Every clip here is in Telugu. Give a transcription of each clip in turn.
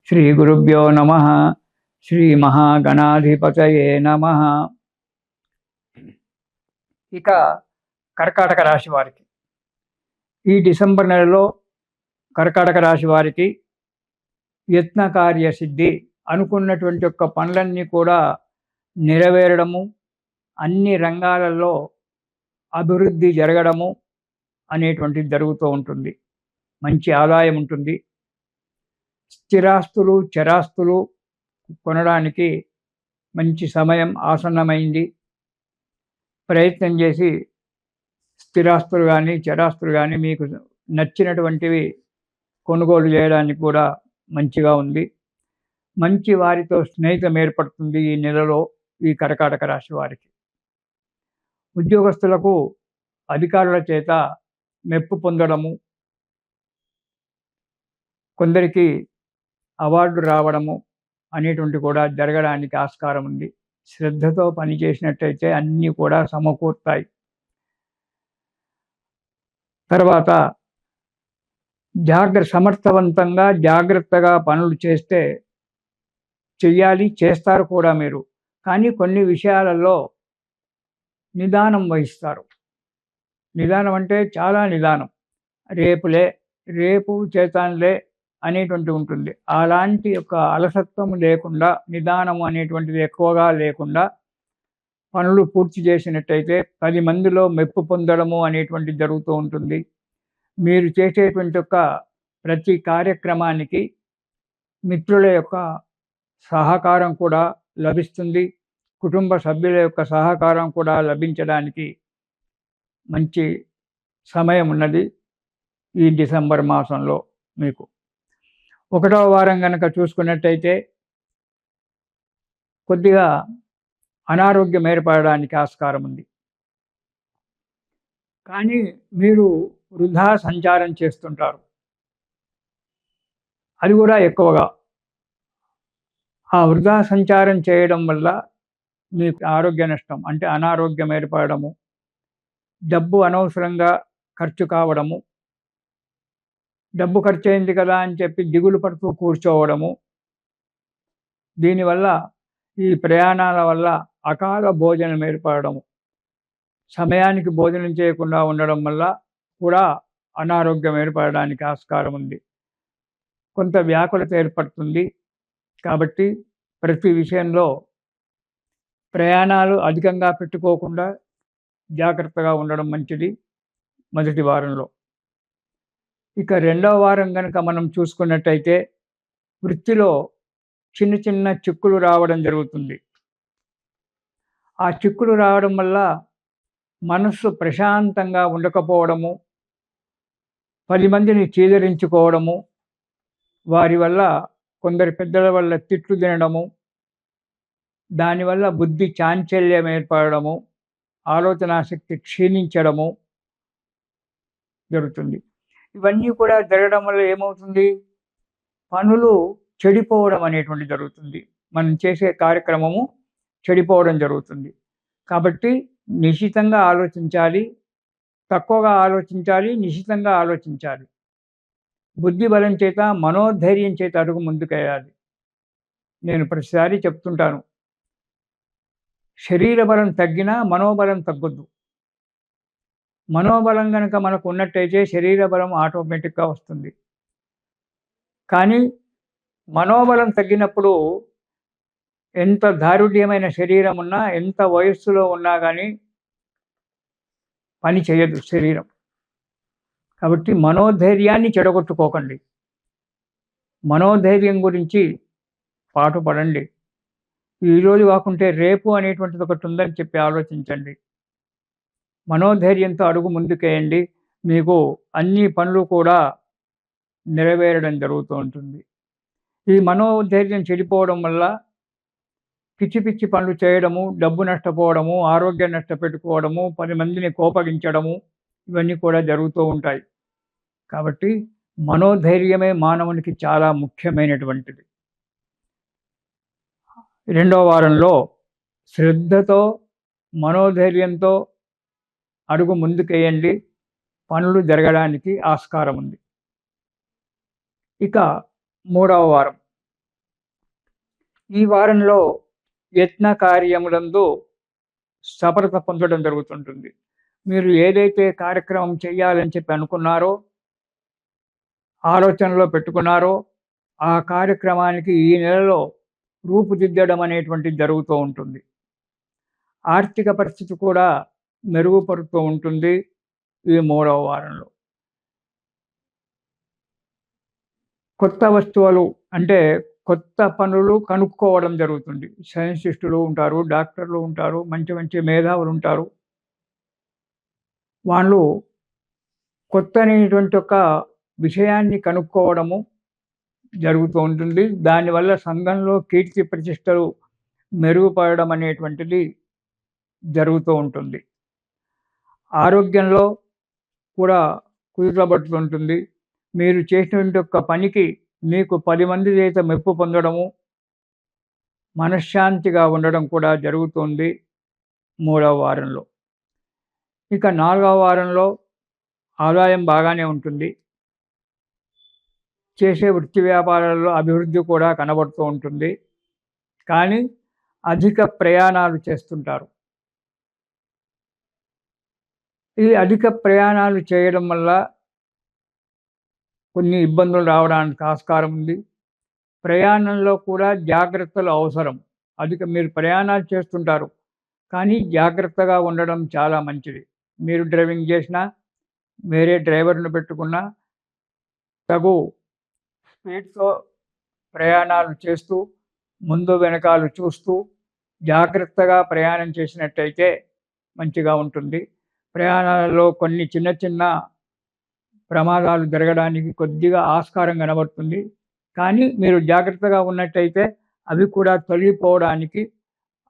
శ్రీ గురుభ్యో నమ. శ్రీ మహాగణాధిపతయే నమ. ఇక కర్కాటక రాశి వారికి ఈ డిసెంబర్ నెలలో కర్కాటక రాశి వారికి యత్న కార్యసిద్ధి, అనుకున్నటువంటి యొక్క పనులన్నీ కూడా నెరవేరడము, అన్ని రంగాలలో అభివృద్ధి జరగడము అనేటువంటిది జరుగుతూ ఉంటుంది. మంచి ఆదాయం ఉంటుంది. స్థిరాస్తులు చరాస్తులు కొనడానికి మంచి సమయం ఆసన్నమైంది. ప్రయత్నం చేసి స్థిరాస్తులు కానీ చరాస్తులు కానీ మీకు నచ్చినటువంటివి కొనుగోలు చేయడానికి కూడా మంచిగా ఉంది. మంచి వారితో స్నేహితం ఏర్పడుతుంది ఈ నెలలో ఈ కర్కాటక రాశి వారికి. ఉద్యోగస్తులకు అధికారుల చేత మెప్పు పొందడము, కొందరికి అవార్డు రావడము అనేటువంటి కూడా జరగడానికి ఆస్కారం ఉంది. శ్రద్ధతో పనిచేసినట్టయితే అన్నీ కూడా సమకూరుతాయి. తర్వాత సమర్థవంతంగా జాగ్రత్తగా పనులు చెయ్యాలి, చేస్తారు కూడా మీరు. కానీ కొన్ని విషయాలలో నిదానం వహిస్తారు. నిదానం అంటే చాలా నిదానం. రేపు చేతానులే అనేటువంటి ఉంటుంది. అలాంటి యొక్క అలసత్వం లేకుండా, నిదానం అనేటువంటిది ఎక్కువగా లేకుండా పనులు పూర్తి చేసినట్టయితే 10 మందిలో మెప్పు పొందడము అనేటువంటి జరుగుతూ ఉంటుంది. మీరు చేసేటువంటి యొక్క ప్రతి కార్యక్రమానికి మిత్రుల యొక్క సహకారం కూడా లభిస్తుంది. కుటుంబ సభ్యుల యొక్క సహకారం కూడా లభించడానికి మంచి సమయం ఉన్నది ఈ డిసెంబర్ మాసంలో. మీకు 1వ వారం కనుక చూసుకున్నట్టయితే కొద్దిగా అనారోగ్యం ఏర్పడడానికి ఆస్కారం ఉంది. కానీ మీరు వృధా సంచారం చేస్తుంటారు, అది కూడా ఎక్కువగా. ఆ వృధా సంచారం చేయడం వల్ల మీకు ఆరోగ్య నష్టం అంటే అనారోగ్యం ఏర్పడము, డబ్బు అనవసరంగా ఖర్చు కావడము, డబ్బు ఖర్చు అయింది కదా అని చెప్పి దిగులు పడుతూ కూర్చోవడము, దీనివల్ల ఈ ప్రయాణాల వల్ల అకాల భోజనం ఏర్పడము, సమయానికి భోజనం చేయకుండా ఉండడం వల్ల కూడా అనారోగ్యం ఏర్పడడానికి ఆస్కారం ఉంది. కొంత వ్యాకులత ఏర్పడుతుంది. కాబట్టి ప్రతి విషయంలో ప్రయాణాలు అధికంగా పెట్టుకోకుండా జాగ్రత్తగా ఉండడం మంచిది మొదటి వారంలో. ఇక 2వ వారం కనుక మనం చూసుకున్నట్టయితే వృత్తిలో చిన్న చిన్న చిక్కులు రావడం జరుగుతుంది. ఆ చిక్కులు రావడం వల్ల మనస్సు ప్రశాంతంగా ఉండకపోవడము, 10 మందిని చీదరించుకోవడము, వారి వల్ల కొందరి పెద్దల వల్ల తిట్లు తినడము, దానివల్ల బుద్ధి చాంచల్యం ఏర్పడము, ఆలోచనాశక్తి క్షీణించడము జరుగుతుంది. ఇవన్నీ కూడా జరగడం వల్ల ఏమవుతుంది? పనులు చెడిపోవడం అనేటువంటి జరుగుతుంది. మనం చేసే కార్యక్రమము చెడిపోవడం జరుగుతుంది. కాబట్టి నిశితంగా ఆలోచించాలి, తక్కువగా ఆలోచించాలి, నిశితంగా ఆలోచించాలి. బుద్ధి బలం చేత, మనోధైర్యం చేత అడుగు ముందుకేయాలి. నేను ప్రతిసారి చెప్తుంటాను, శరీర బలం తగ్గినా మనోబలం తగ్గొద్దు. మనోబలం కనుక మనకు ఉన్నట్టయితే శరీర బలం ఆటోమేటిక్గా వస్తుంది. కానీ మనోబలం తగ్గినప్పుడు ఎంత దారుఢ్యమైన శరీరం ఉన్నా, ఎంత వయస్సులో ఉన్నా కానీ పని చేయదు శరీరం. కాబట్టి మనోధైర్యాన్ని చెడగొట్టుకోకండి. మనోధైర్యం గురించి పాటుపడండి. ఈరోజు కాకుంటే రేపు అనేటువంటిది ఒకటి ఉందని చెప్పి ఆలోచించండి. మనోధైర్యంతో అడుగు ముందుకేయండి. మీకు అన్ని పనులు కూడా నెరవేరడం జరుగుతూ ఉంటుంది. ఈ మనోధైర్యం చెడిపోవడం వల్ల పిచ్చి పిచ్చి పనులు చేయడము, డబ్బు నష్టపోవడము, ఆరోగ్యం నష్టపెట్టుకోవడము, 10 మందిని కోపగించడము, ఇవన్నీ కూడా జరుగుతూ ఉంటాయి. కాబట్టి మనోధైర్యమే మానవునికి చాలా ముఖ్యమైనటువంటిది. 2వ వారంలో శ్రద్ధతో, మనోధైర్యంతో అడుగు ముందుకేయండి. పనులు జరగడానికి ఆస్కారం ఉంది. ఇక 3వ వారం ఈ వారంలో యత్న కార్యములందు సఫలత పొందడం జరుగుతుంటుంది. మీరు ఏదైతే కార్యక్రమం చేయాలని చెప్పి అనుకున్నారో, ఆలోచనలో పెట్టుకున్నారో, ఆ కార్యక్రమానికి ఈ నెలలో రూపుదిద్దడం అనేటువంటిది జరుగుతూ ఉంటుంది. ఆర్థిక పరిస్థితి కూడా మెరుగుపడుతూ ఉంటుంది ఈ 3వ వారంలో. కొత్త వస్తువులు అంటే కొత్త పనులు కనుక్కోవడం జరుగుతుంది. సైంటిస్టులు ఉంటారు, డాక్టర్లు ఉంటారు, మంచి మంచి మేధావులు ఉంటారు. వాళ్ళు కొత్తనేటువంటి ఒక విషయాన్ని కనుక్కోవడము జరుగుతూ ఉంటుంది. దానివల్ల సంఘంలో కీర్తి ప్రతిష్టలు మెరుగుపడడం అనేటువంటిది జరుగుతూ ఉంటుంది. ఆరోగ్యంలో కూడా కుదుటపడుతుంటుంది. మీరు చేసినటువంటి ఒక పనికి మీకు 10 మంది చేత మెప్పు పొందడము, మనశ్శాంతిగా ఉండడం కూడా జరుగుతుంది 3వ వారంలో. ఇక 4వ వారంలో ఆదాయం బాగానే ఉంటుంది. చేసే వృత్తి వ్యాపారాల్లో అభివృద్ధి కూడా కనబడుతూ ఉంటుంది. కానీ అధిక ప్రయాణాలు చేస్తుంటారు. ఈ అధిక ప్రయాణాలు చేయడం వల్ల కొన్ని ఇబ్బందులు రావడానికి ఆస్కారం ఉంది. ప్రయాణంలో కూడా జాగ్రత్తలు అవసరం. మీరు ప్రయాణాలు చేస్తుంటారు. కానీ జాగ్రత్తగా ఉండడం చాలా మంచిది. మీరు డ్రైవింగ్ చేసినా, వేరే డ్రైవర్‌ని పెట్టుకున్నా తగు స్పీడ్‌తో ప్రయాణాలు చేస్తూ, ముందు వెనకాలు చూస్తూ, జాగ్రత్తగా ప్రయాణం చేసినట్టయితే మంచిగా ఉంటుంది. ప్రయాణాలలో కొన్ని చిన్న చిన్న ప్రమాదాలు జరగడానికి కొద్దిగా ఆస్కారం కనబడుతుంది. కానీ మీరు జాగ్రత్తగా ఉన్నట్టయితే అవి కూడా తొలగిపోవడానికి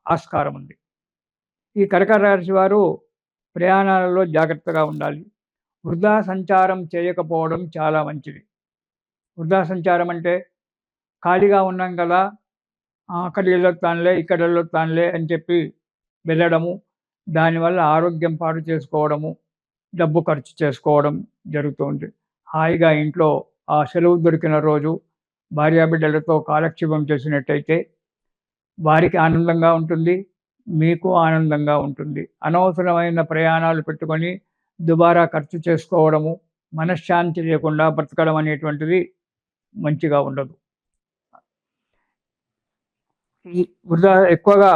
ఆస్కారం ఉంది. ఈ కర్కాటక రాశి వారు ప్రయాణాలలో జాగ్రత్తగా ఉండాలి. వృధా సంచారం చేయకపోవడం చాలా మంచిది. వృధా సంచారం అంటే ఖాళీగా ఉన్నాం కదా, అక్కడికి వెళ్ళొస్తానులే, ఇక్కడ వెళ్ళొస్తానులే అని చెప్పి వెళ్ళడము, దానివల్ల ఆరోగ్యం పాడు చేసుకోవడము, డబ్బు ఖర్చు చేసుకోవడం జరుగుతుంది. హాయిగా ఇంట్లో ఆ సెలవు దొరికిన రోజు భార్యాబిడ్డలతో కాలక్షేపం చేసినట్టయితే వారికి ఆనందంగా ఉంటుంది, మీకు ఆనందంగా ఉంటుంది. అనవసరమైన ప్రయాణాలు పెట్టుకొని దుబారా ఖర్చు చేసుకోవడము, మనశ్శాంతి లేకుండా బ్రతకడం అనేటువంటిది మంచిగా ఉండదు. ఈ వృధా ఎక్కువగా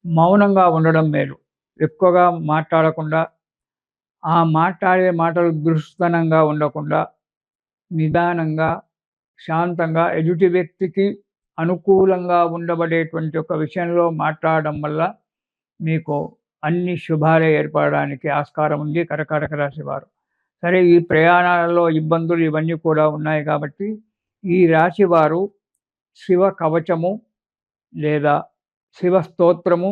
మౌనంగా ఉండడం మేలు. ఎక్కువగా మాట్లాడకుండా, ఆ మాట్లాడే మాటలు దురుస్తనంగా ఉండకుండా, నిదానంగా, శాంతంగా ఎదుటి వ్యక్తికి అనుకూలంగా ఉండబడేటువంటి ఒక విషయంలో మాట్లాడడం వల్ల మీకు అన్ని శుభాలే ఏర్పడడానికి ఆస్కారం ఉంది కర్కాటక రాశి వారు. సరే, ఈ ప్రయాణాలలో ఇబ్బందులు ఇవన్నీ కూడా ఉన్నాయి కాబట్టి ఈ రాశి వారు శివ కవచము లేదా శివ స్తోత్రము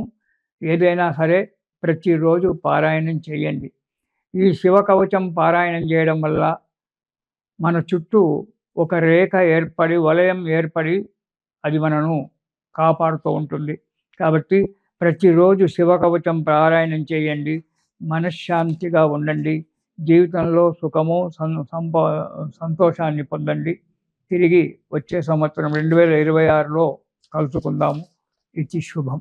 ఏదైనా సరే ప్రతిరోజు పారాయణం చేయండి. ఈ శివ కవచం పారాయణం చేయడం వల్ల మన చుట్టూ ఒక రేఖ ఏర్పడి, వలయం ఏర్పడి అది మనను కాపాడుతూ ఉంటుంది. కాబట్టి ప్రతిరోజు శివ కవచం పారాయణం చేయండి. మనశ్శాంతిగా ఉండండి. జీవితంలో సుఖము, సంతోషాన్ని పొందండి. తిరిగి వచ్చే సంవత్సరం 2026లో కలుసుకుందాము. ఇది శుభం.